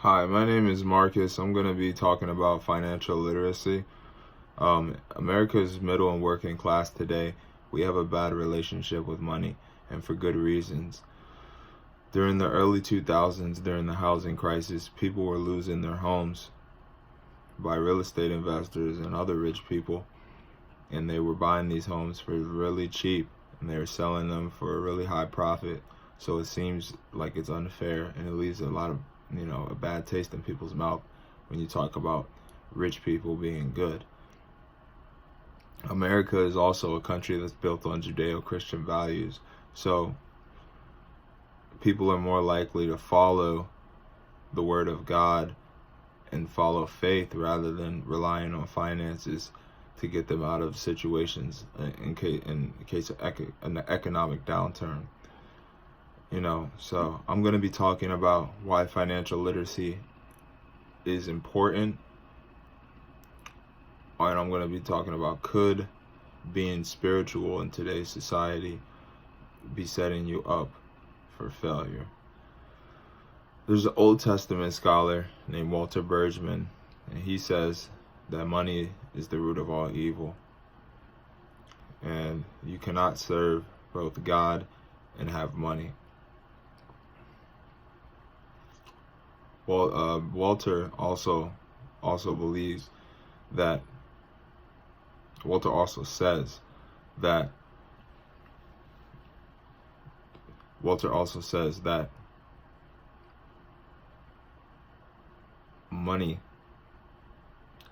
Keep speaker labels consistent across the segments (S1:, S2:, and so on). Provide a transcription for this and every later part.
S1: Hi, my name is Marcus. I'm going to be talking about financial literacy. America's middle and working class today, we have a bad relationship with money, and for good reasons. During the early 2000s, during the housing crisis, people were losing their homes by real estate investors and other rich people, and they were buying these homes for really cheap, and they were selling them for a really high profit. So it seems like it's unfair, and it leaves a lot of a bad taste in people's mouth when you talk about rich people being good. America is also a country that's built on Judeo-Christian values, so people are more likely to follow the word of God and follow faith rather than relying on finances to get them out of situations in case of an economic downturn. So I'm going to be talking about why financial literacy is important, and I'm going to be talking about could being spiritual in today's society be setting you up for failure. There's an Old Testament scholar named Walter Bergman, and he says that money is the root of all evil, and you cannot serve both God and have money. Well, Walter also believes that Walter also says that money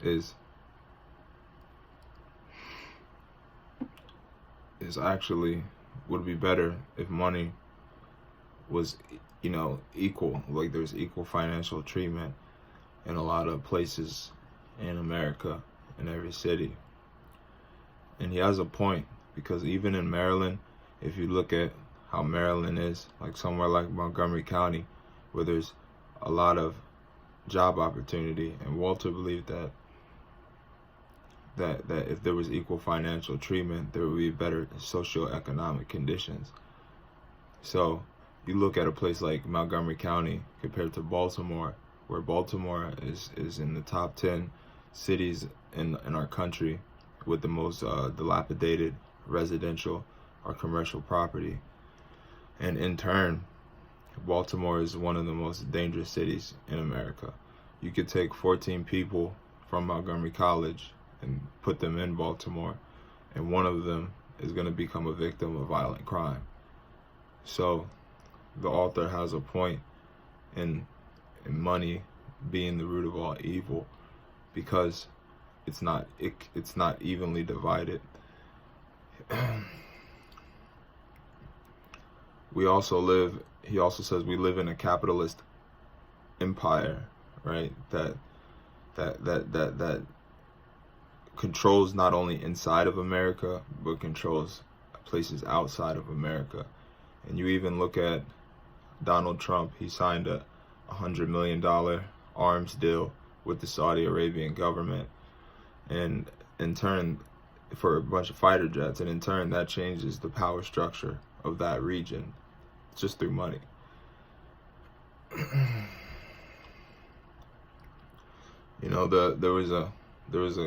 S1: is actually would be better if money was equal, like there's equal financial treatment in a lot of places in America, in every city. And he has a point, because even in Maryland, if you look at how Maryland is, like somewhere like Montgomery County, where there's a lot of job opportunity, and Walter believed that if there was equal financial treatment, there would be better socioeconomic conditions. So you look at a place like Montgomery County compared to Baltimore, where Baltimore is in the top 10 cities in our country with the most dilapidated residential or commercial property. And in turn, Baltimore is one of the most dangerous cities in America. You could take 14 people from Montgomery College and put them in Baltimore, and one of them is going to become a victim of violent crime. So the author has a point in money being the root of all evil, because it's not evenly divided. He also says we live in a capitalist empire, right? That controls not only inside of America, but controls places outside of America. And you even look at Donald Trump. He signed a $100 million arms deal with the Saudi Arabian government, and in turn, for a bunch of fighter jets, and in turn that changes the power structure of that region just through money. There was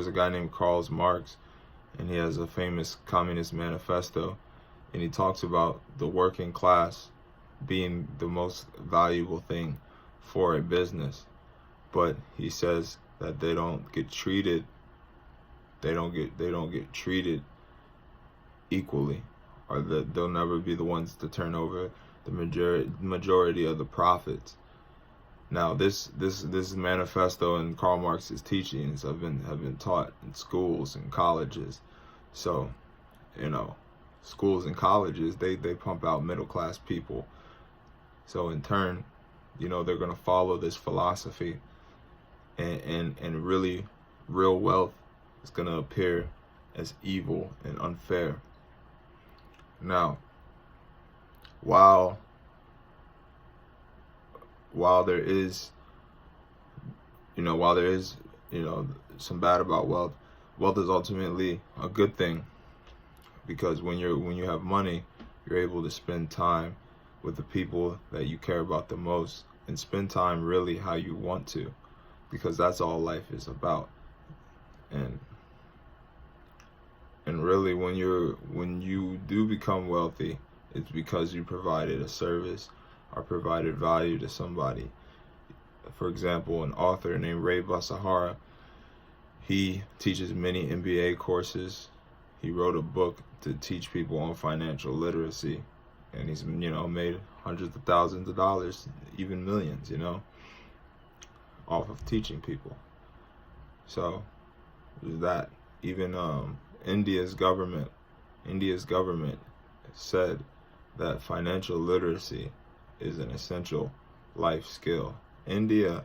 S1: a guy named Karl Marx, and he has a famous Communist Manifesto, and he talks about the working class being the most valuable thing for a business, but he says that they don't get treated treated equally, or that they'll never be the ones to turn over the majority of the profits. Now, this manifesto and Karl Marx's teachings have been taught in schools and colleges. So, schools and colleges, they pump out middle class people. So in turn, they're going to follow this philosophy, and really real wealth is going to appear as evil and unfair. Now, while there is some bad about wealth is ultimately a good thing, because when you have money, you're able to spend time with the people that you care about the most and spend time really how you want to, because that's all life is about. And really, when you do become wealthy, it's because you provided a service or provided value to somebody. For example, an author named Ray Basahara, he teaches many MBA courses. He wrote a book to teach people on financial literacy, and he's made hundreds of thousands of dollars, even millions, off of teaching people. So that even India's government said that financial literacy is an essential life skill. India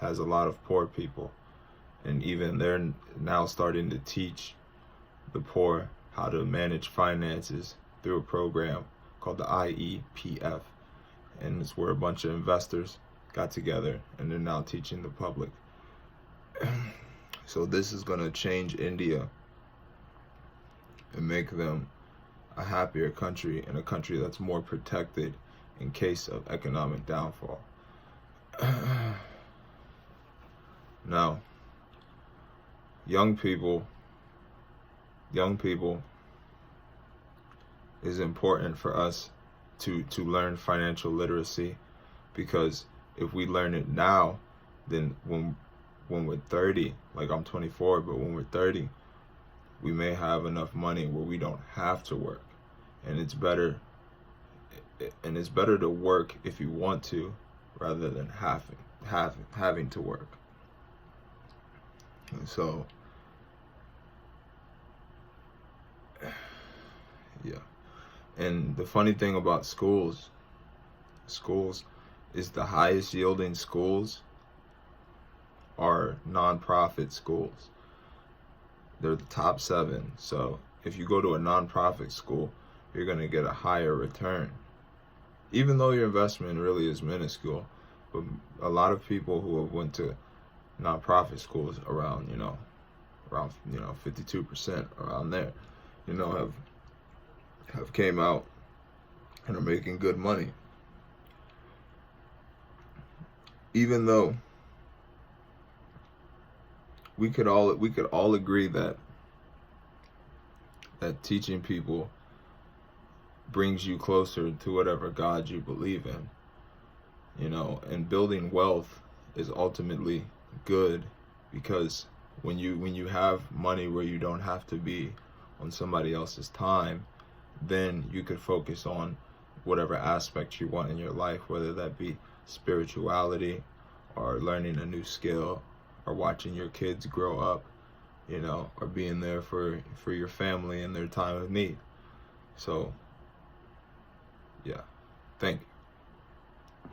S1: has a lot of poor people, and even they're now starting to teach the poor how to manage finances through a program called the IEPF. And it's where a bunch of investors got together, and they're now teaching the public. So this is going to change India and make them a happier country, and a country that's more protected in case of economic downfall. Now, young people, is important for us to learn financial literacy, because if we learn it now, then when we're 30, like I'm 24, but when we're 30, we may have enough money where we don't have to work. And it's better to work if you want to, rather than having to work. And so, yeah. And the funny thing about schools is the highest yielding schools are nonprofit schools. They're the top 7. So if you go to a nonprofit school, you're going to get a higher return, even though your investment really is minuscule. But a lot of people who have went to nonprofit schools around 52%, around there, have came out and are making good money. Even though we could all agree that teaching people brings you closer to whatever God you believe in, and building wealth is ultimately good, because when you have money where you don't have to be on somebody else's time, then you could focus on whatever aspect you want in your life, whether that be spirituality or learning a new skill or watching your kids grow up, or being there for your family in their time of need. So, yeah, thank you.